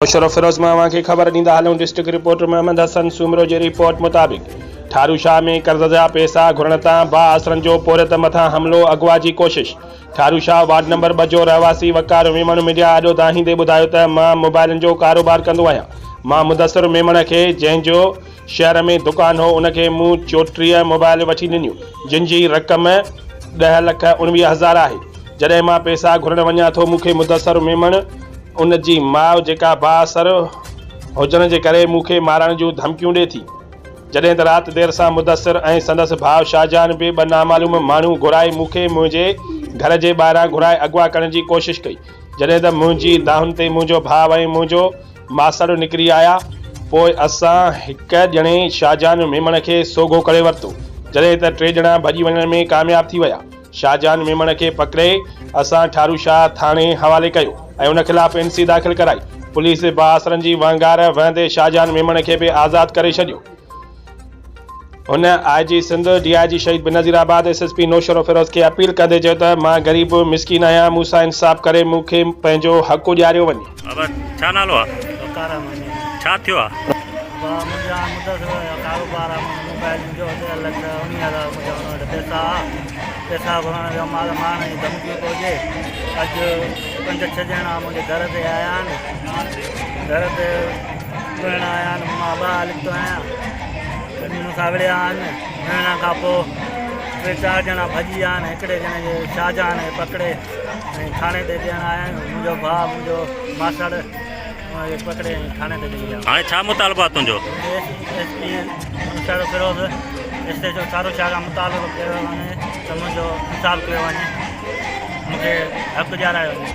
शरफ फिरोज मां खे ख़बर ॾींदा हलूं। डिस्ट्रिक्ट रिपोर्टर मोहम्मद हसन सूमरो जी रिपोर्ट मुताबिक़ ठारू शाह में कर्ज़ जा पैसा घुरण तां बाअसरनि जो पोरियत मथां हमिलो, अगवा जी कोशिश। ठारू शाह वार्ड नंबर 2 जो रहवासी वकार मेमण मीडिया आॾो दाहींदे ॿुधायो त मां मोबाइलनि जो कारोबार कंदो आहियां। मां मुदस्सिर मेमण खे जंहिंजो शहर में दुकान हो उनखे मूं 34 मोबाइल वठी ॾिनियूं, जिन जी रक़म 10,19,000 आहे। जॾहिं मां पैसा घुरण वञा थो, मूंखे मुदस्सिर मेमण उन जी माउ जेका बाअसर हुजण जे करे मूंखे मारण जूं धमकियूं ॾिए थी। जॾहिं त राति देर सां मुदस्सिर ऐं संदसि भाउ शाहजहान बि ॿ नामालूम माण्हू घुराए मूंखे मुंहिंजे घर जे ॿाहिरां घुराए अगवा करण जी कोशिश कई। जॾहिं त मुंहिंजी दाहुनि ते मुंहिंजो भाउ ऐं मुंहिंजो मासड़ निकिरी आया, पोइ असां हिक ॼणे शाहजहान मेमण खे सोघो करे वरितो। जॾहिं त 3 ॼणा भॼी वञण में कामयाब थी विया। शाहजहान मेमण खे पकड़े असां ठारू शाह थाणे हवाले कयो ऐं उन ख़िलाफ़ NC दाख़िल कराई। पुलिस बाअसरनि जी वंगार वहंदे शाहजहान मेमण खे बि आज़ाद करे छॾियो। हुन IG सिंध DIG शहीद बेनज़ीराबाद SSP नौशरो फिरोज़ खे अपील कंदे चयो त मां ग़रीब मिसकिन आहियां, मूंसां इंसाफ़ करे मूंखे पंहिंजो हक़ ॾियारियो वञे। छा नालो आहे? छा थियो आहे? मुंहिंजा कारोबार आहे मोबाइल जो 10,19,000 पैसा घुरण जो माल मारण जी धमकियूं थो हुजे। अॼु 5-6 ॼणा मुंहिंजे घर ते आया आहिनि, घर ते घुरण आया आहिनि। मां ॿाहिरि निकितो आहियां, मूंसां विड़िया आहिनि। विड़ण खां पोइ 3-4 ॼणा भॼी विया आहिनि। हिकिड़े ॼणे खे शाहजहान खे पकड़े ऐं थाणे ते ॾियण आया आहिनि। मुंहिंजो भाउ, मुंहिंजो मासड़ पकड़े थाणे ते ॾेई विया। हाणे छा मुतालबो आहे तुंहिंजो? SP नौशरो फिरोज़ हिते जो ठारू शाह खां मुतालबो कयो वञे त मुंहिंजो इंसाफ़ कयो वञे, मूंखे हक़ ॾियारायो वञे।